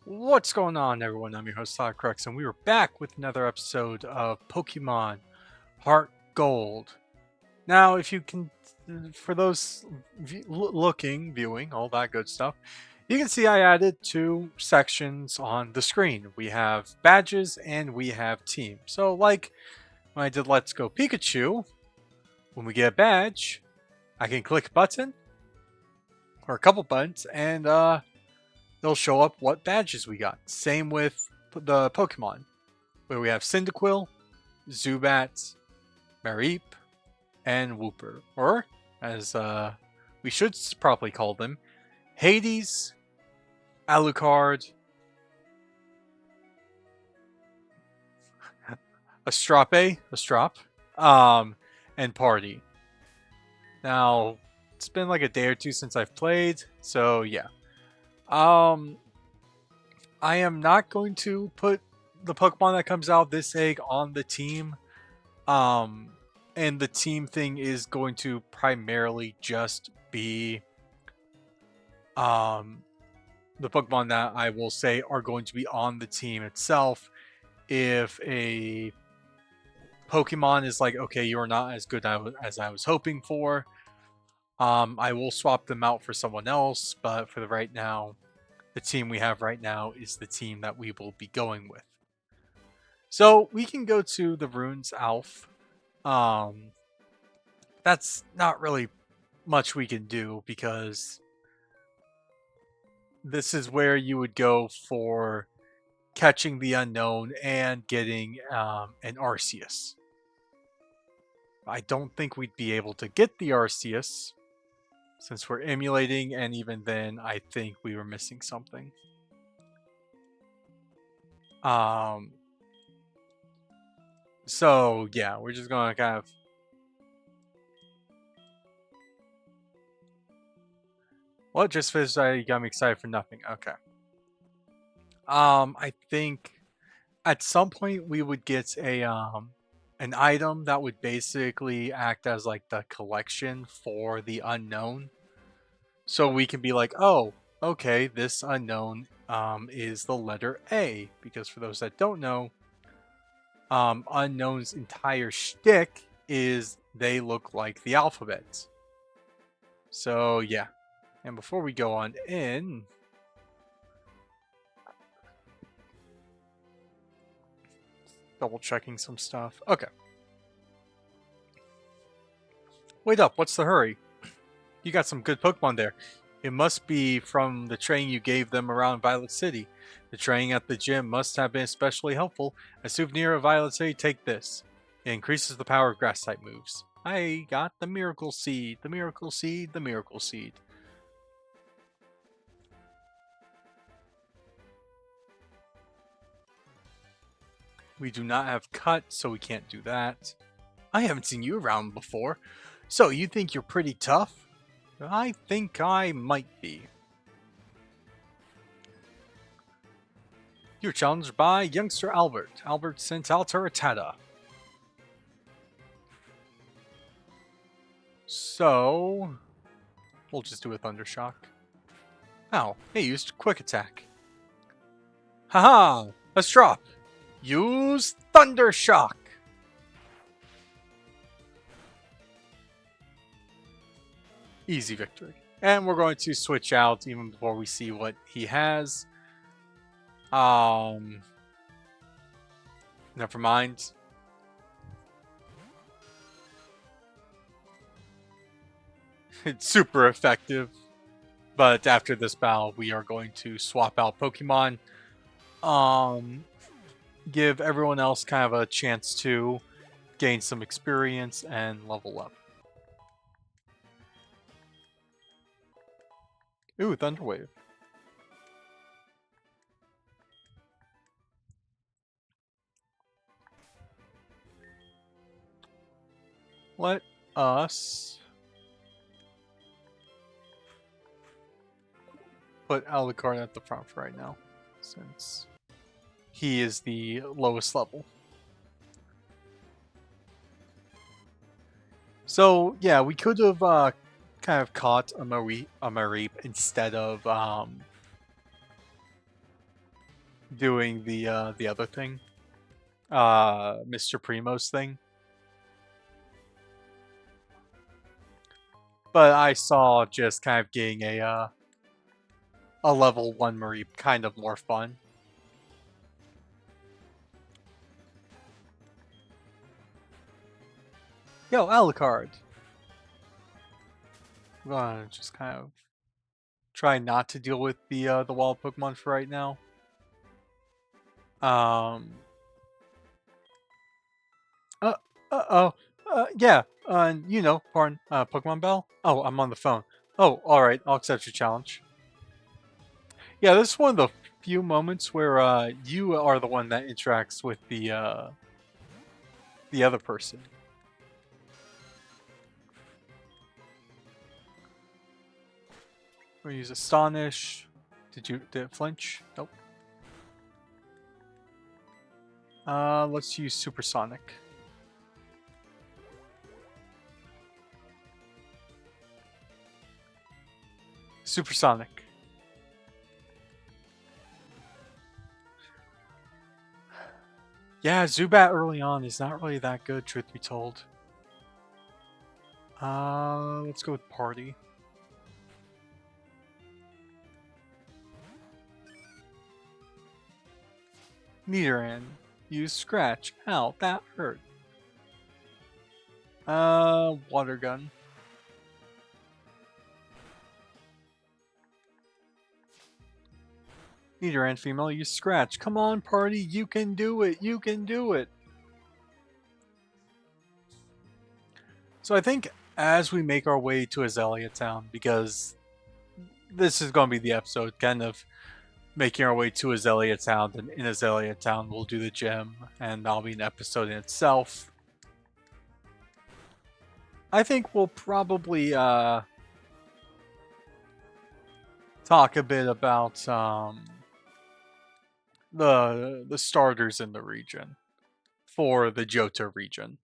What's going on, everyone? I'm your host, Todd Crux, and we are back with another episode of Pokemon Heart Gold. Now, if you can, for those viewing, all that good stuff, you can see I added two sections on the screen. We have badges and we have team. So, like when I did Let's Go Pikachu, when we get a badge, I can click a button or a couple buttons, and they'll show up what badges we got. Same with the Pokemon, where we have Cyndaquil, Zubat, Mareep, and Wooper. Or, as we should probably call them, Hades, Alucard, Astrop, and Party. Now, it's been like a day or two since I've played, so yeah. I am not going to put the Pokemon that comes out this egg on the team. And the team thing is going to primarily just be the Pokemon that I will say are going to be on the team itself. If a Pokemon is like, okay, you're not as good as I was hoping for, I will swap them out for someone else. But for the right now, the team we have right now is the team that we will be going with. So we can go to the Runes Alph. That's not really much we can do because this is where you would go for catching the unknown and getting an Arceus. I don't think we'd be able to get the Arceus since we're emulating, and even then, I think we were missing something. So yeah, we're just gonna kind of. Well, just because I got me excited for nothing. Okay. I think at some point we would get an item that would basically act as like the collection for the unknown. So we can be like, oh, okay, this unknown is the letter A. Because for those that don't know, Unknown's entire shtick is they look like the alphabet. So yeah. And before we go on in, double checking some stuff. Okay. Wait up, what's the hurry? You got some good Pokemon there. It must be from the training you gave them around Violet City. The training at the gym must have been especially helpful. A souvenir of Violet City, take this. It increases the power of grass type moves. I got the Miracle Seed, the Miracle Seed, the Miracle Seed. We do not have Cut, so we can't do that. I haven't seen you around before. So you think you're pretty tough? I think I might be. You're challenged by youngster Albert. Albert sent out Rattata. So we'll just do a Thundershock. Oh, he used Quick Attack. Haha! Let's drop. Use Thundershock. Easy victory. And we're going to switch out even before we see what he has. Never mind. It's super effective. But after this battle, we are going to swap out Pokemon. Give everyone else kind of a chance to gain some experience and level up. Ooh, Thunder Wave. Let us put Alucard at the front for right now, since he is the lowest level. So yeah, we could have kind of caught a Mareep instead of doing the other thing, Mr. Primo's thing. But I saw just kind of getting a level 1 Marie kind of more fun. Yo, Alucard. I'm gonna just kind of try not to deal with the wild Pokemon for right now. Uh, oh, yeah. You know, pardon, Pokemon Bell. Oh, I'm on the phone. Oh, all right. I'll accept your challenge. Yeah, this is one of the few moments where you are the one that interacts with the other person. We'll use Astonish. Did it flinch? Nope. Let's use Supersonic. Supersonic. Yeah, Zubat early on is not really that good, truth be told. Let's go with Party. Nidoran. Use Scratch. Ow, that hurt. Water Gun. Nidoran female, use Scratch. Come on, Party, you can do it. You can do it. So I think as we make our way to Azalea Town, because this is going to be the episode kind of making our way to Azalea Town, and in Azalea Town we'll do the gym, and that'll be an episode in itself. I think we'll probably talk a bit about the starters in the region for the Johto region.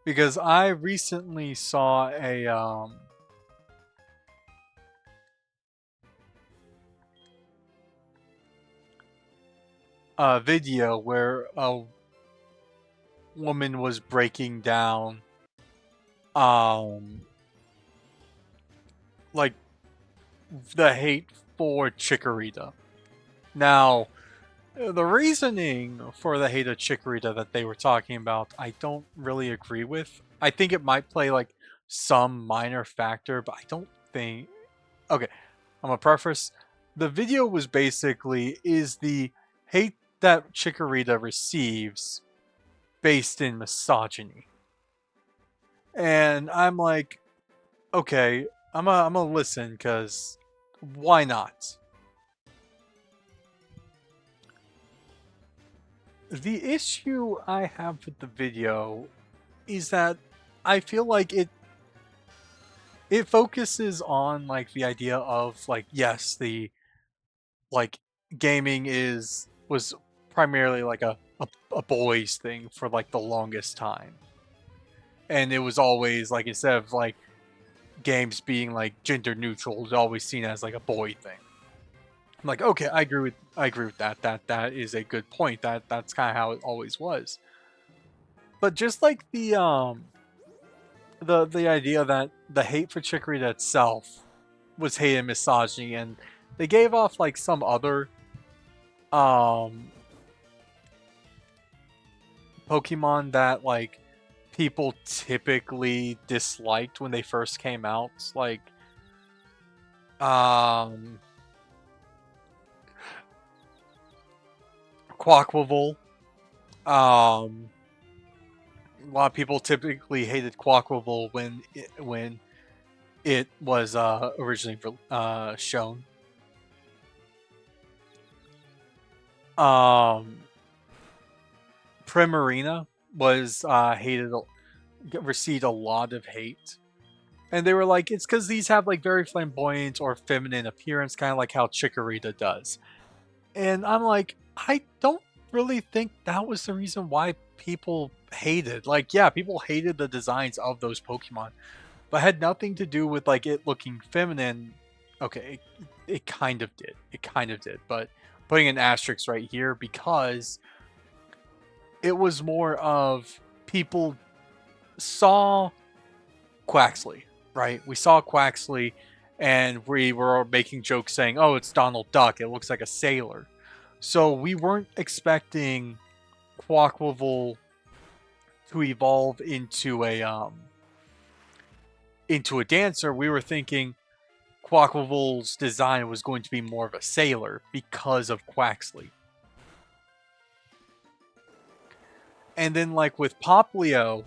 Because I recently saw a video where a woman was breaking down like the hate for Chikorita. Now, the reasoning for the hate of Chikorita that they were talking about, I don't really agree with. I think it might play like some minor factor, but I don't think. Okay, I'm gonna preface. The video was basically is the hate that Chikorita receives based in misogyny, and I'm like, okay, I'm gonna listen because why not? The issue I have with the video is that I feel like it focuses on like the idea of like yes, the like gaming was primarily like a boys thing for like the longest time. And it was always like instead of like games being like gender neutral, it was always seen as like a boy thing. I'm like, okay, I agree with that. That is a good point. That's kind of how it always was. But just like the idea that the hate for Chikorita itself was hate and misogyny, and they gave off like some other Pokemon that like people typically disliked when they first came out, like Quaquaval. A lot of people typically hated Quaquaval when it was originally shown. Primarina was received a lot of hate, and they were like, it's because these have like very flamboyant or feminine appearance, kind of like how Chikorita does. And I'm like, I don't really think that was the reason why people hated. Like, yeah, people hated the designs of those Pokemon, but had nothing to do with like it looking feminine Okay, it kind of did. It kind of did, but putting an asterisk right here because it was more of people saw Quaxley, right? We saw Quaxley and we were making jokes saying, oh, it's Donald Duck. It looks like a sailor. So we weren't expecting Quacklevolt to evolve into a dancer. We were thinking Quacklevolt's design was going to be more of a sailor because of Quaxley. And then like with Poplio,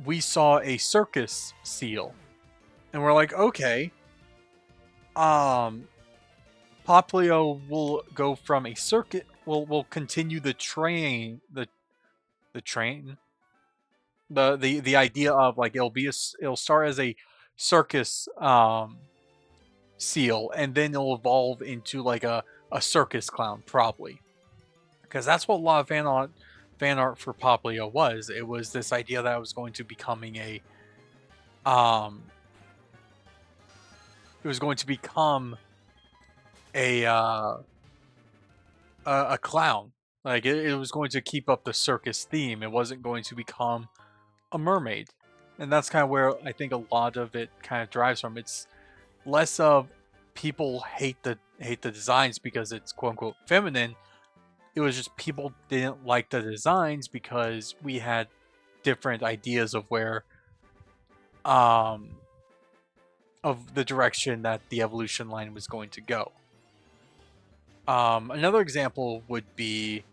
we saw a circus seal. And we're like, okay, Poplio will go from a circuit will continue the train the idea of like it'll start as a circus seal and then it'll evolve into like a circus clown probably because that's what a lot of fan art for Poplio was. It was this idea that it was going to becoming um it was going to become a uh a clown. Like it was going to keep up the circus theme. It wasn't going to become a mermaid. And that's kind of where I think a lot of it kind of drives from. It's less of people hate the designs because it's quote unquote feminine. It was just people didn't like the designs because we had different ideas of where um of the direction that the evolution line was going to go. Another example would be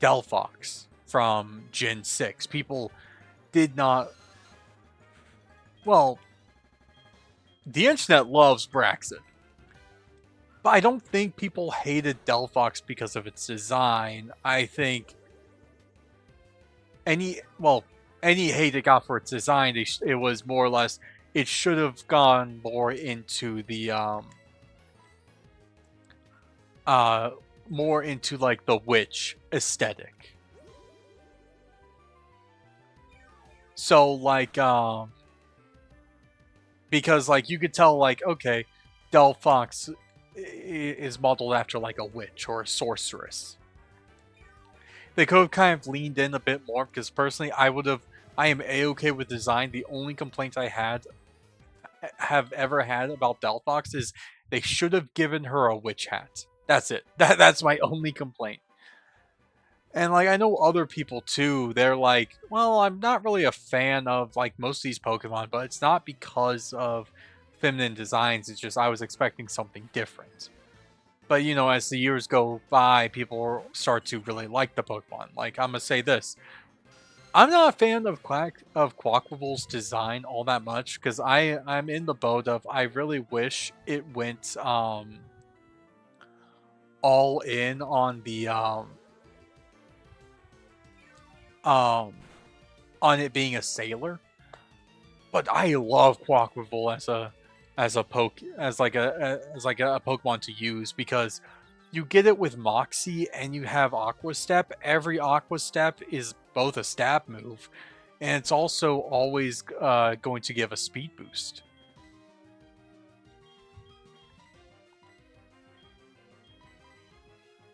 Delphox from Gen 6. People did not. Well, the internet loves Braxton, but I don't think people hated Delphox because of its design. I think any hate it got for its design, it was more or less it should have gone more into the uh more into like the witch aesthetic. So like because like you could tell like okay, Delphox is modeled after like a witch or a sorceress. They could have kind of leaned in a bit more because personally I am a-okay with design. The only complaint I have ever had about Delphox is they should have given her a witch hat. That's it. That's my only complaint. And like I know other people too, they're like, well, I'm not really a fan of like most of these Pokemon, but it's not because of feminine designs, it's just I was expecting something different. But you know, as the years go by, people start to really like the Pokemon. Like I'm gonna say this. I'm not a fan of Quacklevolt's design all that much because I'm in the boat of I really wish it went all in on the um on it being a sailor. But I love Quacklevolt as like a Pokemon to use because you get it with Moxie and you have Aqua Step. Every Aqua Step is both a stab move, and it's also always going to give a speed boost.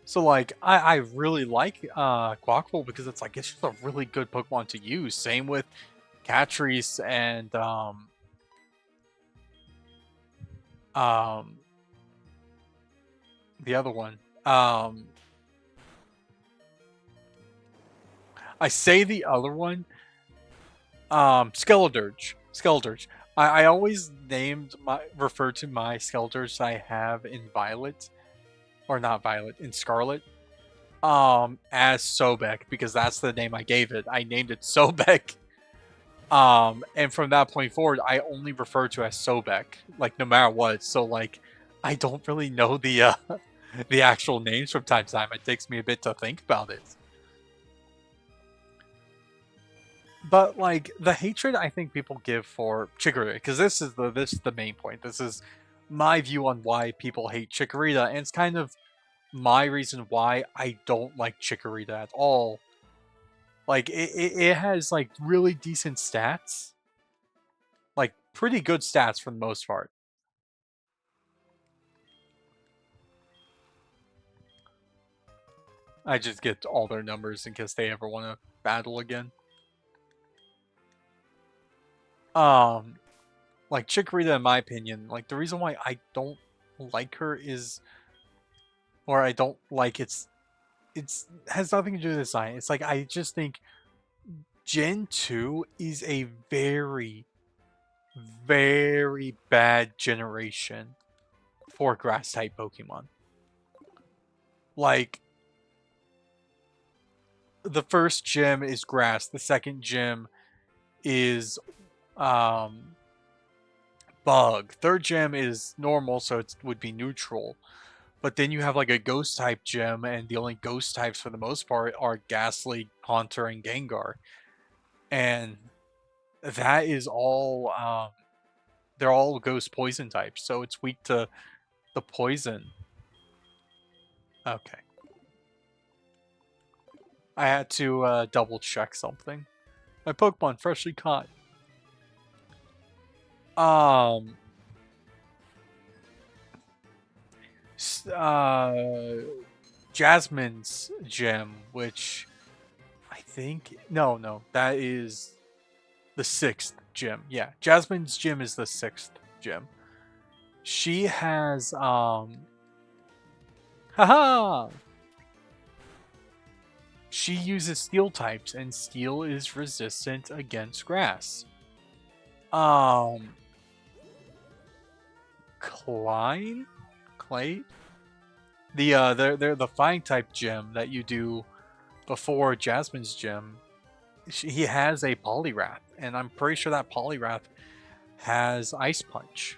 So like I really like Quackle because it's like it's just a really good Pokemon to use. Same with Catrice and um the other one. I say the other one. Skeledirge. Skeledirge. I always referred to my Skeledirge I have in Violet, or not Violet, in Scarlet, as Sobek because that's the name I gave it. I named it Sobek. And from that point forward, I only refer to as Sobek, like no matter what. So like, I don't really know the the actual names from time to time. It takes me a bit to think about it. But like the hatred I think people give for Chikorita, because this is the main point. This is my view on why people hate Chikorita, and it's kind of my reason why I don't like Chikorita at all. Like it has like really decent stats, like pretty good stats for the most part. I just get all their numbers in case they ever want to battle again. Like Chikorita, in my opinion, like the reason why I don't like her is, or I don't like it's has nothing to do with design. It's like I just think Gen 2 is a very, very bad generation for grass type Pokemon. Like the first gym is grass, the second gym is bug, third gym is normal, so it would be neutral. But then you have like a ghost type gym, and the only ghost types for the most part are Ghastly, Haunter, and Gengar. And that is all they're all ghost poison types, so it's weak to the poison. Okay. I had to double check something. My Pokemon freshly caught. Um Jasmine's gym, which I think no, that is the 6th gym. Yeah, Jasmine's gym is the 6th gym. She has haha. She uses steel types, and steel is resistant against grass. Klein? Clay? They're the flying type gym that you do before Jasmine's gym. He has a Poliwrath, and I'm pretty sure that Poliwrath has Ice Punch,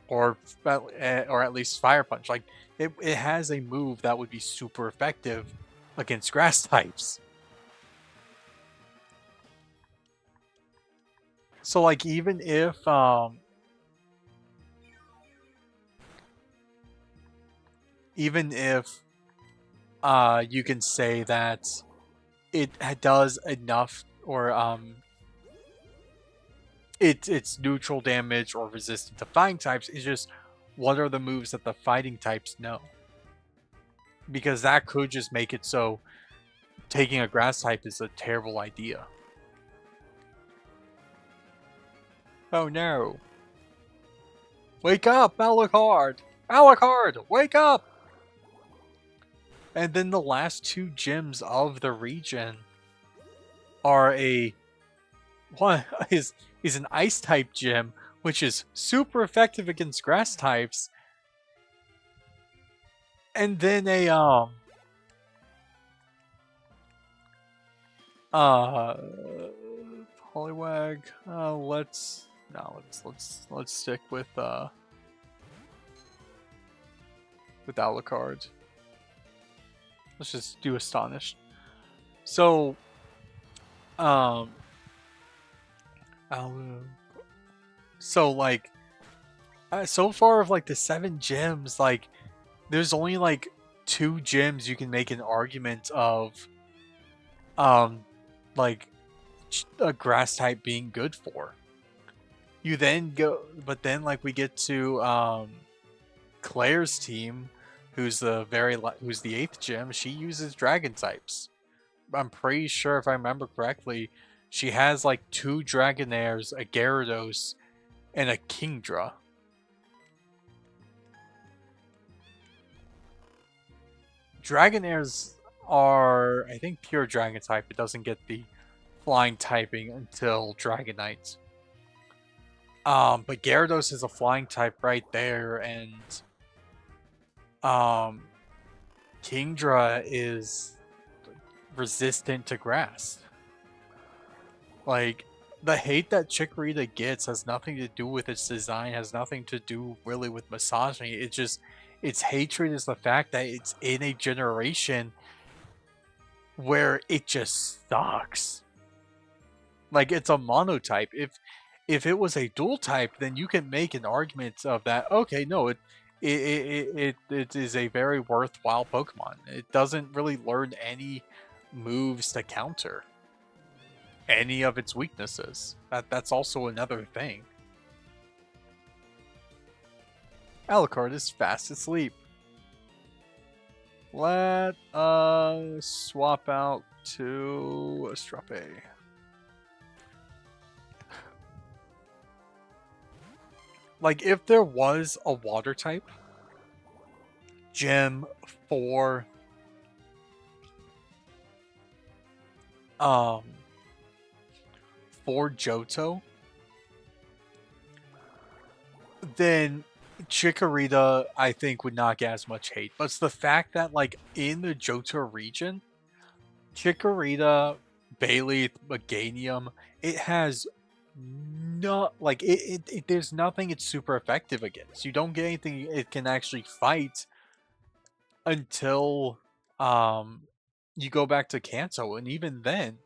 or at least Fire Punch. Like it has a move that would be super effective against grass types. So like even if you can say that it does enough, or it's neutral damage or resistant to fighting types, it's just what are the moves that the fighting types know? Because that could just make it so taking a grass type is a terrible idea. Oh no. Wake up, Alucard! Alucard, wake up! And then the last two gyms of the region are one is an ice type gym, which is super effective against grass types, and then a Poliwag. Let's stick with Alucard. Let's just do Astonished. So so like so far of like the 7 gyms, like there's only like 2 gyms you can make an argument of like a grass type being good for. You then go, but then like we get to Claire's team, who's the 8th gym. She uses dragon types. I'm pretty sure if I remember correctly, she has like 2 Dragonairs, a Gyarados, and a Kingdra. Dragonairs are, I think, pure Dragon type. It doesn't get the flying typing until Dragonite. But Gyarados is a flying type right there, and Kingdra is resistant to grass. Like, the hate that Chikorita gets has nothing to do with its design, has nothing to do really with massaging. It's just, its hatred is the fact that it's in a generation where it just sucks. Like, it's a monotype. If it was a dual type, then you can make an argument of that. Okay, no, it is a very worthwhile Pokemon. It doesn't really learn any moves to counter any of its weaknesses. That's also another thing. Alucard is fast asleep. Let us swap out to Astrape. Like, if there was a water type gym um for Johto, then Chikorita, I think, would not get as much hate. But it's the fact that, like, in the Johto region, Chikorita, Bayleaf, Meganium, it has not, like, there's nothing it's super effective against. You don't get anything it can actually fight until, you go back to Kanto, and even then,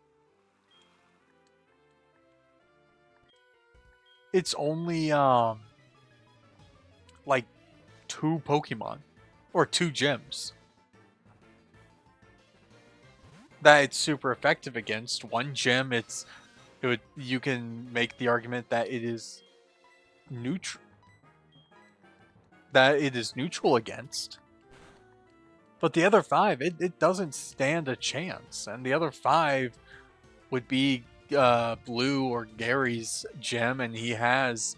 it's only, like, 2 Pokemon, or 2 gyms that it's super effective against. One gym, you can make the argument that it is neutral against. But the other 5, it doesn't stand a chance. And the other 5 would be Blue or Gary's gym, and he has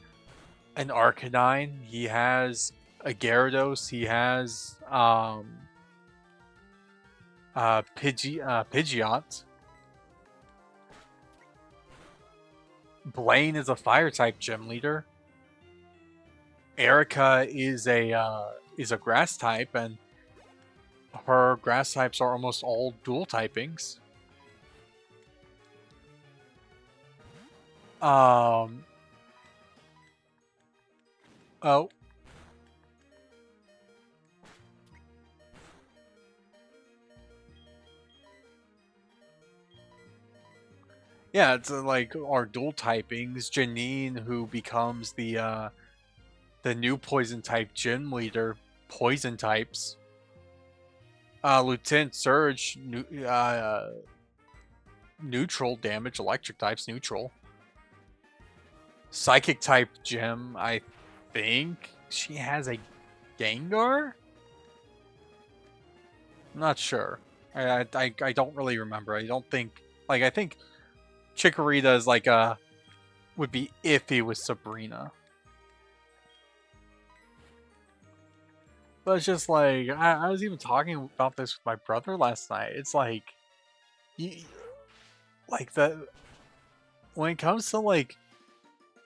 an Arcanine, he has a Gyarados, he has Pidgeot. Blaine is a fire type gym leader. Erica is a grass type, and her grass types are almost all dual typings. Oh. Yeah, it's like our dual typings. Janine, who becomes the new poison type gym leader, poison types. Lieutenant Surge, neutral damage, electric types, neutral. Psychic type gym, I think she has a Gengar? I'm not sure. I don't really remember. I don't think, like, I think Chikorita is like would be iffy with Sabrina. But it's just like, I was even talking about this with my brother last night. It's like, like the when it comes to like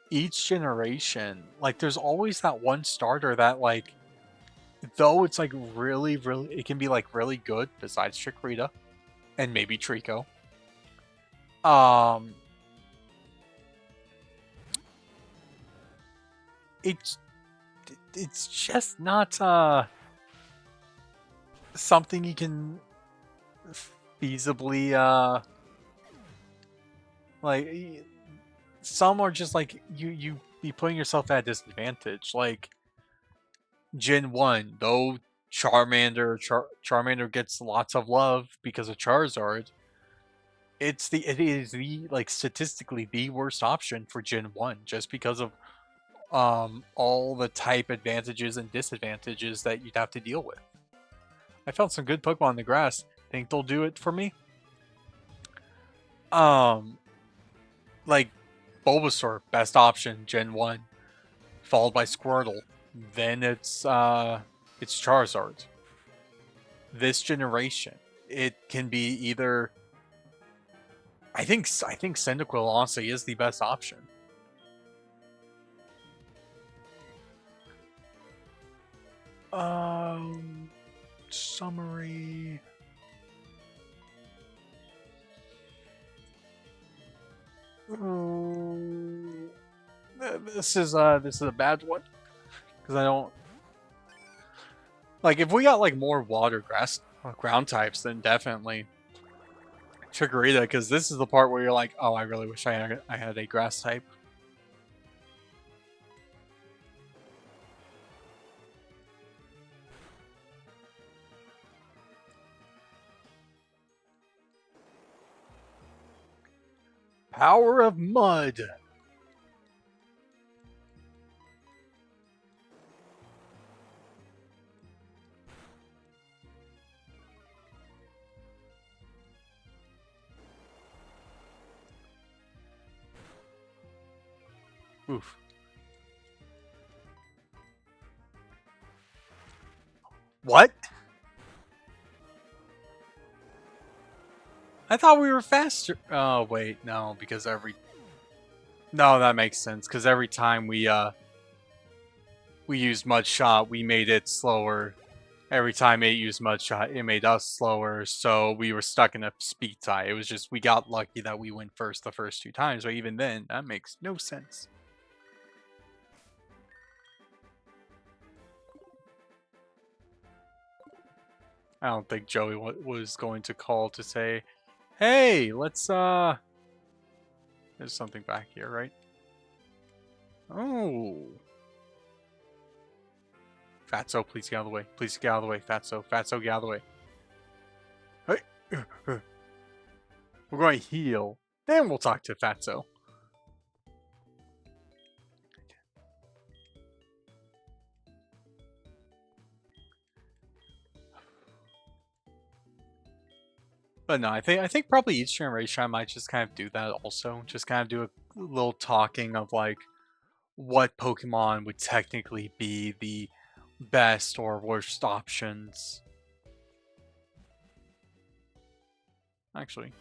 each generation, like there's always that one starter that, like, though it's like really, really, it can be like really good besides Chikorita and maybe Trico. It's just not something you can feasibly like. Some are just like you be putting yourself at a disadvantage. Like Gen 1, though Charmander gets lots of love because of Charizard, it is the, like, statistically the worst option for Gen 1 just because of all the type advantages and disadvantages that you'd have to deal with. I found some good Pokemon in the grass. Think they'll do it for me? Like Bulbasaur, best option, Gen 1, followed by Squirtle. Then it's Charizard. This generation, it can be either. I think Cyndaquil honestly is the best option. Summary. This is a bad one because I don't like, if we got like more water grass ground types, then definitely Chikorita, because this is the part where you're like, oh, I really wish I had a grass type. Power of Mud. Oof. What? I thought we were faster. Oh, wait. No, because No, that makes sense. Because every time we used Mud Shot, we made it slower. Every time it used Mud Shot, it made us slower, so we were stuck in a speed tie. It was just, we got lucky that we went first the first 2 times, but even then, that makes no sense. I don't think Joey was going to call to say, hey, let's, there's something back here, right? Oh. Fatso, please get out of the way. Please get out of the way, Fatso. Fatso, get out of the way. Hey. We're going to heal. Then we'll talk to Fatso. But no, I think probably each generation I might just kind of do that also. Just kind of do a little talking of like what Pokemon would technically be the best or worst options. Actually,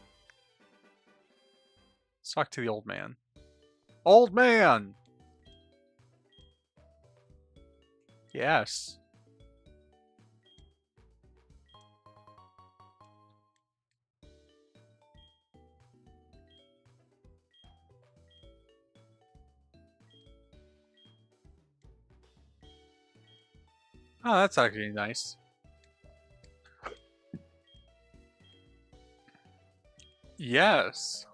let's talk to the old man. Old man! Yes. Oh, that's actually nice. Yes.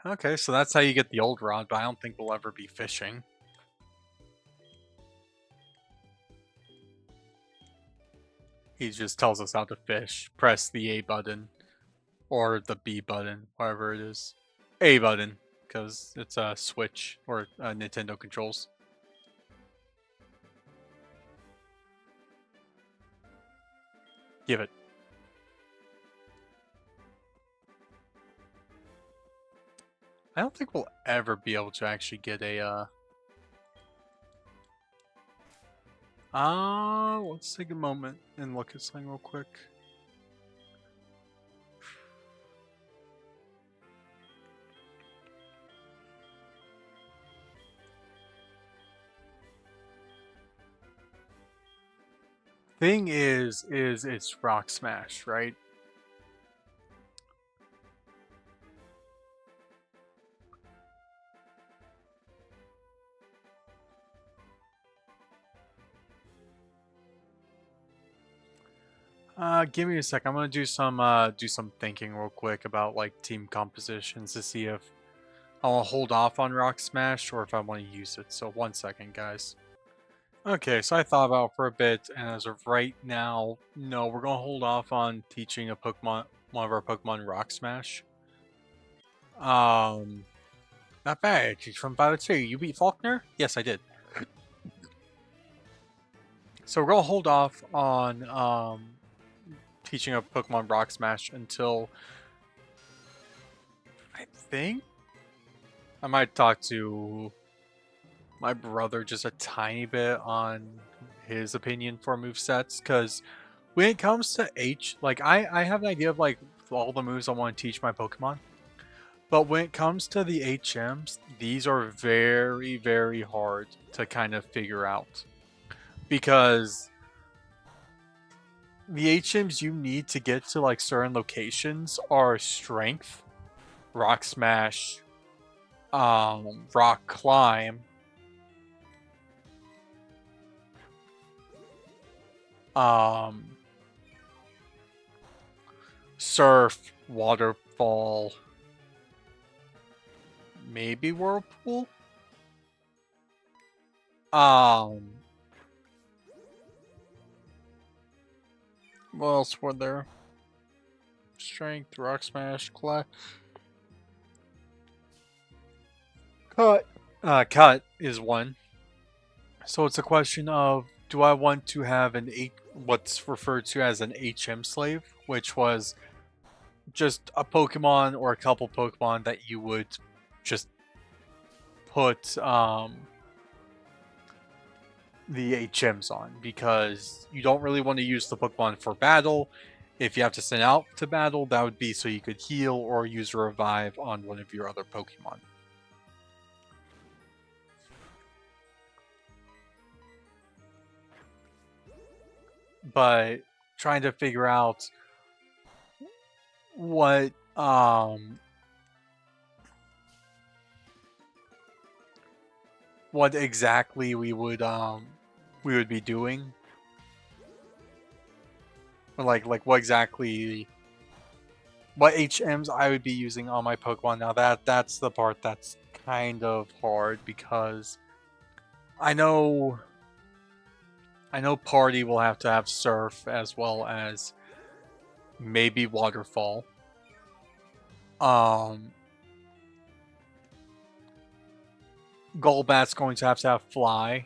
Okay, so that's how you get the old rod, but I don't think we'll ever be fishing. He just tells us how to fish. Press the A button. Or the B button, whatever it is. A button, because it's a Switch or Nintendo controls. Give it. I don't think we'll ever be able to actually get a, let's take a moment and look at something real quick. Thing is it's Rock Smash, right? Give me a sec. I'm gonna do some thinking real quick about like team compositions to see if I'll hold off on Rock Smash or if I want to use it. So 1 second, guys. Okay, so I thought about it for a bit, and as of right now, no, we're gonna hold off on teaching a Pokemon, one of our Pokemon, Rock Smash. Not bad. She's from Battle 2. You beat Faulkner? Yes, I did. So we're gonna hold off on teaching a Pokemon Rock Smash until I think I might talk to my brother just a tiny bit on his opinion for movesets, because when it comes to like I have an idea of like all the moves I want to teach my Pokemon, but when it comes to the HMs, these are very, very hard to kind of figure out, because the HMs you need to get to like certain locations are Strength, Rock Smash, Rock Climb, Surf, Waterfall, maybe Whirlpool. What else were there? Strength, Rock Smash, Cut. Cut is one. So it's a question of, do I want to have what's referred to as an HM slave, which was just a Pokemon or a couple Pokemon that you would just put the HMs on, because you don't really want to use the Pokemon for battle. If you have to send out to battle, that would be so you could heal or use a revive on one of your other Pokemon. But trying to figure out what exactly we would be doing, or like what exactly what HMs I would be using on my Pokemon. Now that's the part that's kind of hard, because I know Party will have to have Surf as well as maybe Waterfall. Golbat's going to have Fly.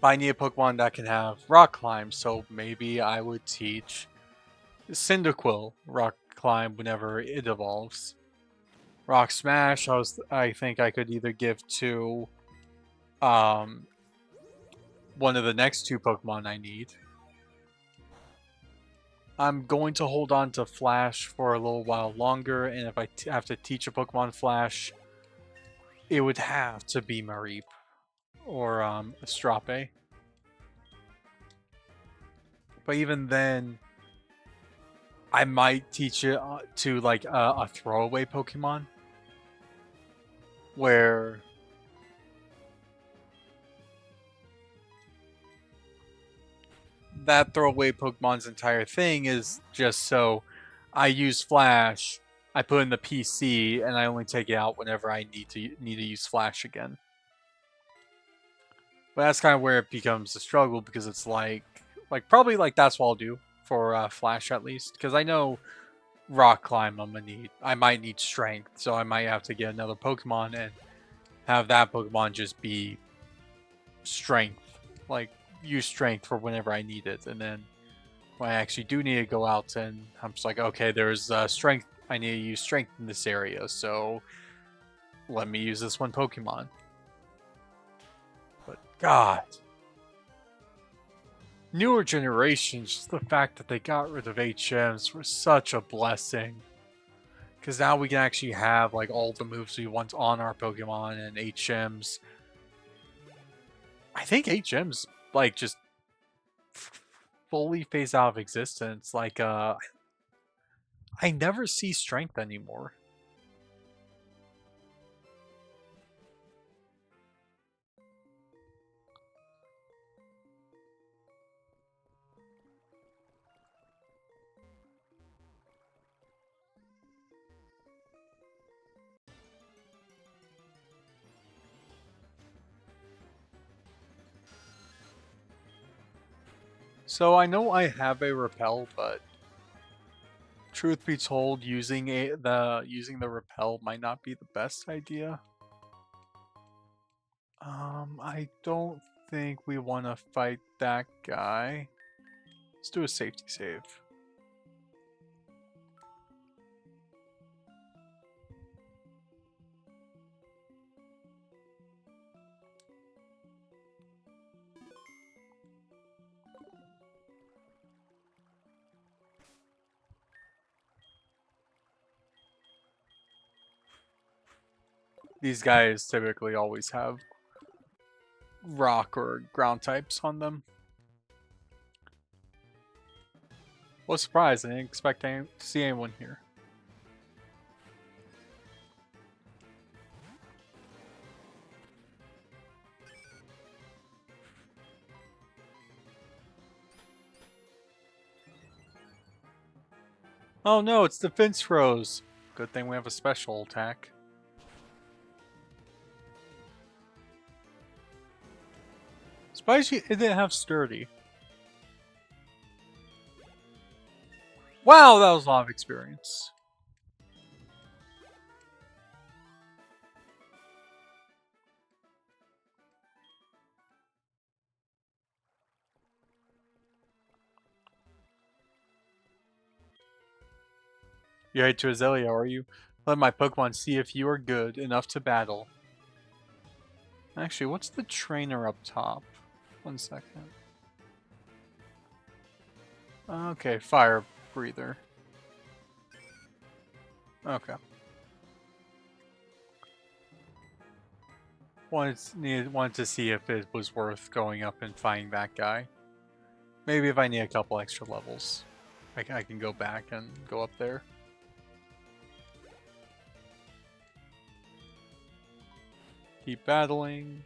But I need a Pokemon that can have Rock Climb, so maybe I would teach Cyndaquil Rock Climb whenever it evolves. Rock Smash, I think I could either give to one of the next two Pokemon I need. I'm going to hold on to Flash for a little while longer, and if I have to teach a Pokemon Flash, it would have to be Mareep or Astrape. But even then, I might teach it to like a throwaway Pokemon, where that throwaway Pokemon's entire thing is just so I use Flash, I put in the PC, and I only take it out whenever I need to use Flash again. But that's kind of where it becomes a struggle, because it's like probably like that's what I'll do for Flash, at least, because I know Rock Climb I might need Strength, so I might have to get another Pokemon and have that Pokemon just be Strength, like use Strength for whenever I need it, and then when I actually do need to go out, and I'm just like, okay, there's Strength, I need to use Strength in this area, so let me use this one Pokemon. But God, newer generations, just the fact that they got rid of HMs was such a blessing. Because now we can actually have like all the moves we want on our Pokemon, and HMs. I think HMs like just fully phase out of existence. Like I never see Strength anymore. So I know I have a Repel, but truth be told, using the Repel might not be the best idea. I don't think we want to fight that guy. Let's do a safety save. These guys typically always have rock or ground types on them. What surprise, I didn't expect to see anyone here. Oh no, it's Defense Froze. Good thing we have a special attack. Surprised it didn't have Sturdy. Wow, that was a lot of experience. You're headed to Azalea, are you? Let my Pokemon see if you are good enough to battle. Actually, what's the trainer up top? 1 second. Okay, fire breather. Okay. Wanted to see if it was worth going up and fighting that guy. Maybe if I need a couple extra levels, I can go back and go up there. Keep battling.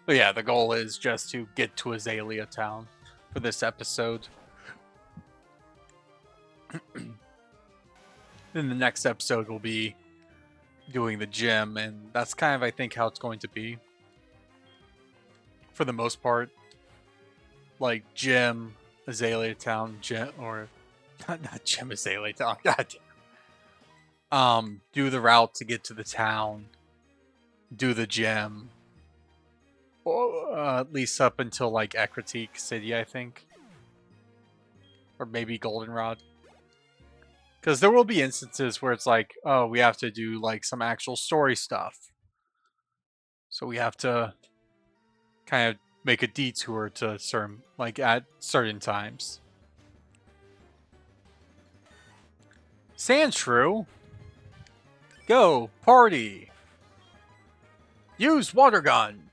But yeah, the goal is just to get to Azalea Town for this episode. Then the next episode will be doing the gym, and that's kind of, I think, how it's going to be. For the most part. Like, gym, Azalea Town, gym, or... Not gym, Azalea Town, god damn. Do the route to get to the town. Do the gym. At least up until, like, Ecruteak City, I think. Or maybe Goldenrod. Because there will be instances where it's like, oh, we have to do, like, some actual story stuff. So we have to kind of make a detour to certain, like, at certain times. Sandshrew? Go, party! Use water gun!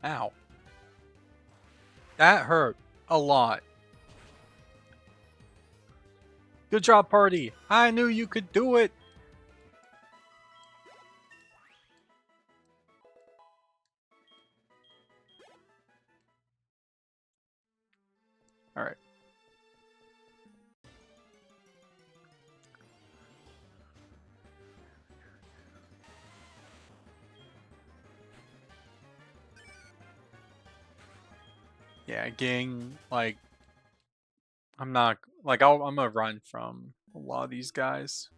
Ow. That hurt a lot. Good job, party! I knew you could do it! Alright. Yeah, getting, like... I'm not... Like, I'm gonna run from a lot of these guys.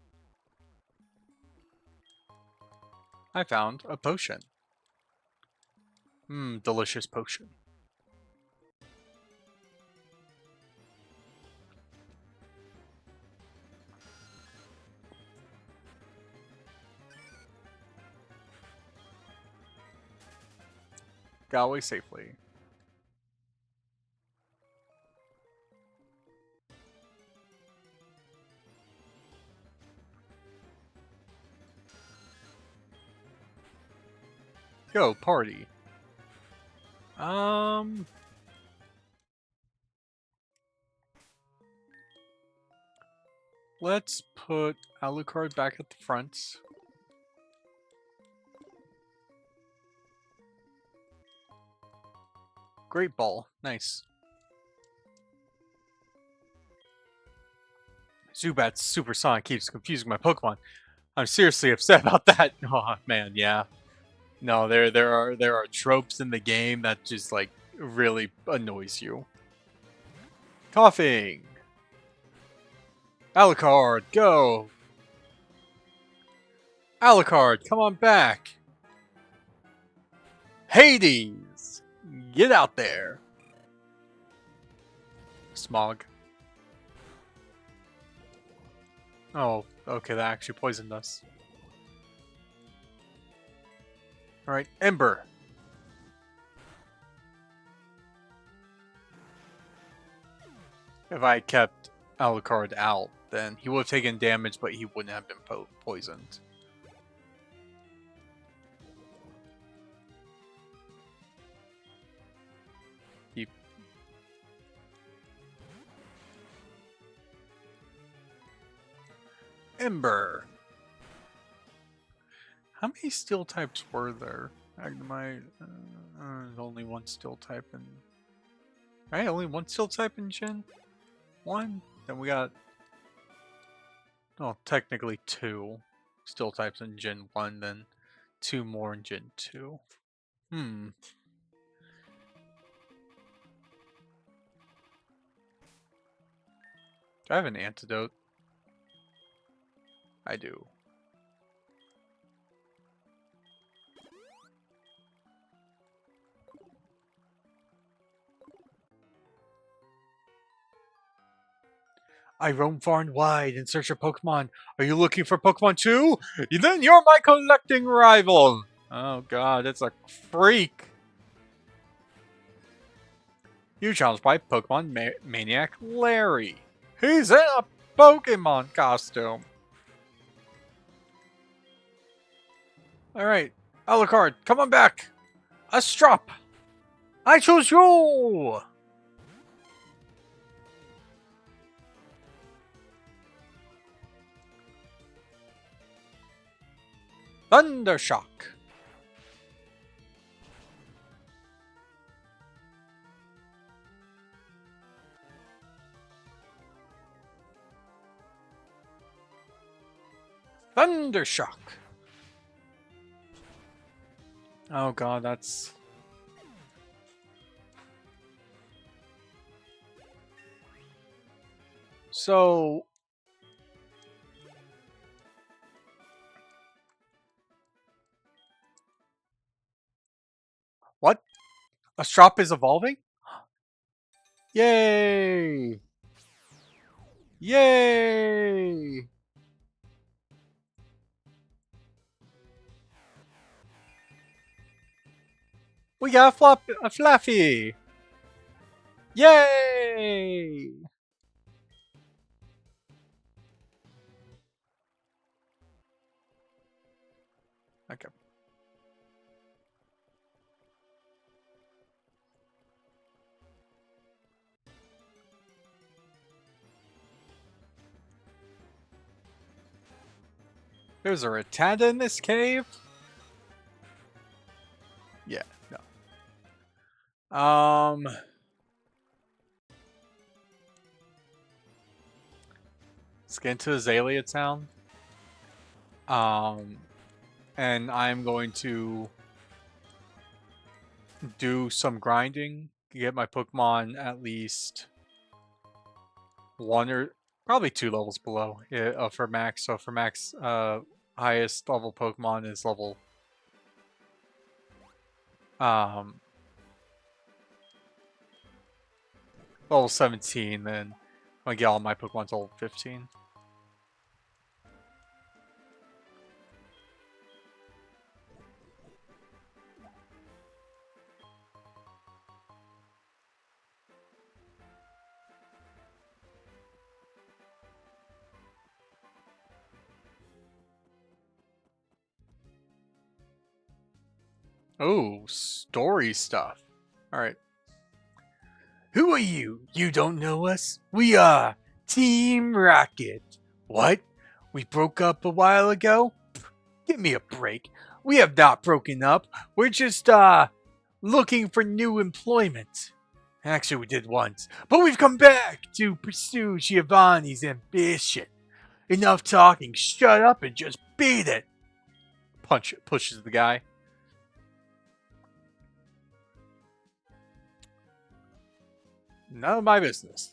I found a potion. Delicious potion. Got away safely. Go, party. Let's put Alucard back at the front. Great ball. Nice. Zubat's supersonic keeps confusing my Pokemon. I'm seriously upset about that. Oh man, yeah. No, there are tropes in the game that just like really annoys you. Coughing. Alucard, go. Alucard, come on back. Hades, get out there. Smog. Oh, okay, that actually poisoned us. Alright, Ember. If I kept Alucard out, then he would have taken damage, but he wouldn't have been poisoned. Keep. Ember. How many steel types were there? Only one steel type in... Right, only one steel type in Gen 1? Then we got... Oh, technically 2 steel types in Gen 1, then 2 more in Gen 2. Do I have an antidote? I do. I roam far and wide in search of Pokemon. Are you looking for Pokemon too? Then you're my collecting rival. Oh god, it's a freak. You challenged by Pokemon Maniac Larry. He's in a Pokemon costume. Alright, Alucard, come on back. A strop. I chose you. Thundershock. Thundershock. Oh god, that's... So... What? A strop is evolving? Yay! Yay! We got a Fluffy! Yay! Okay. There's a Rattata in this cave? Yeah, no. Let's get into Azalea Town. And I'm going to do some grinding to get my Pokemon at least one or probably 2 levels below for max. So for max, highest level Pokemon is level level 17. Then I get all my Pokemon to level 15. Oh, story stuff. Alright. Who are you? You don't know us? We are Team Rocket. What? We broke up a while ago? Give me a break. We have not broken up. We're just, looking for new employment. Actually, we did once. But we've come back to pursue Giovanni's ambition. Enough talking. Shut up and just beat it. Pushes the guy. None of my business.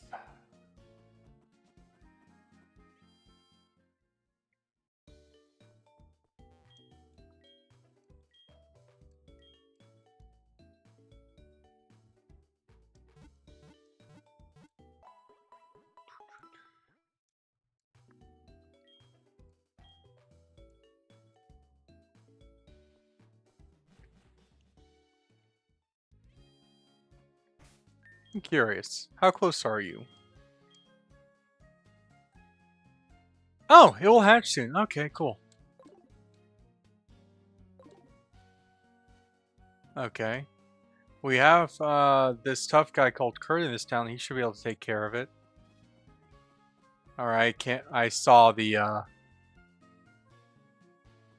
I'm curious. How close are you? Oh, it will hatch soon. Okay, cool. Okay. We have this tough guy called Kurt in this town. He should be able to take care of it. Alright, I saw the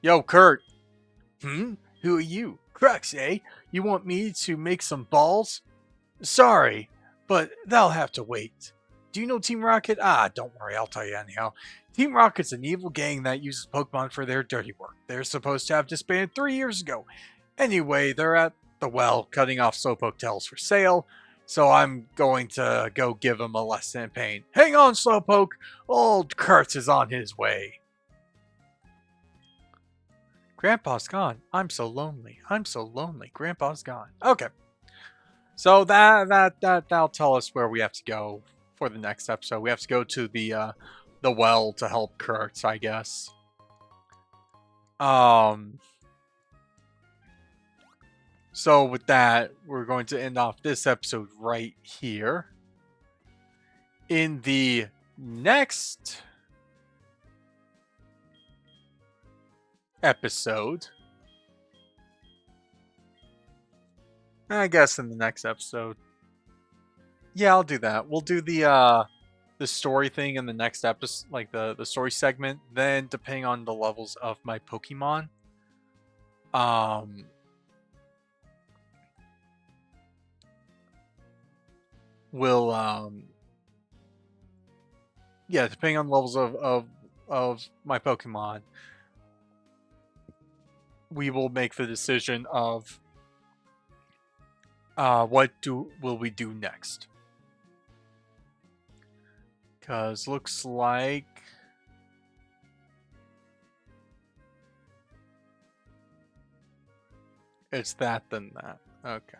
Yo, Kurt! Who are you? Crux, eh? You want me to make some balls? Sorry, but that'll have to wait. Do you know Team Rocket? Ah, don't worry, I'll tell you anyhow. Team Rocket's an evil gang that uses Pokemon for their dirty work. They're supposed to have disbanded 3 years ago. Anyway, they're at the well cutting off Slowpoke tails for sale, so I'm going to go give them a lesson in pain. Hang on, Slowpoke! Old Kurtz is on his way. Grandpa's gone. I'm so lonely. I'm so lonely. Grandpa's gone. Okay. So that'll tell us where we have to go for the next episode. We have to go to the well to help Kurtz, I guess. So with that, we're going to end off this episode right here. In the next episode, I guess in the next episode, yeah, I'll do that. We'll do the story thing in the next episode, like the story segment. Then, depending on the levels of my Pokemon, will yeah, depending on the levels of my Pokemon, we will make the decision of what will we do next. Because looks like it's that then that. Okay.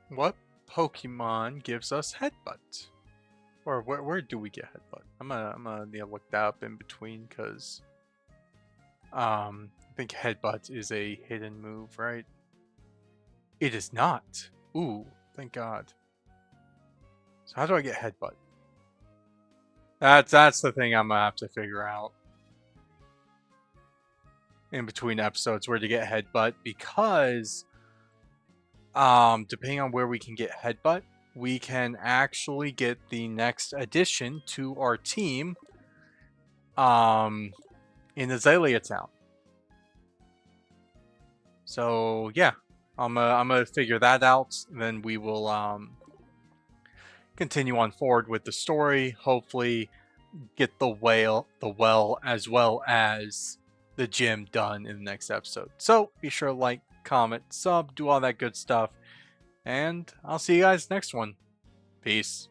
What Pokemon gives us Headbutt? Or where do we get Headbutt? I'm gonna need to look that up in between because I think Headbutt is a hidden move, right? It is not. Ooh, thank God. So how do I get Headbutt? That's the thing I'm gonna have to figure out in between episodes where to get Headbutt, because depending on where we can get Headbutt, we can actually get the next addition to our team in Azalea Town. So yeah, I'm gonna figure that out. Then we will continue on forward with the story. Hopefully, get the well, as well as the gym done in the next episode. So be sure to like, comment, sub, do all that good stuff, and I'll see you guys next one. Peace.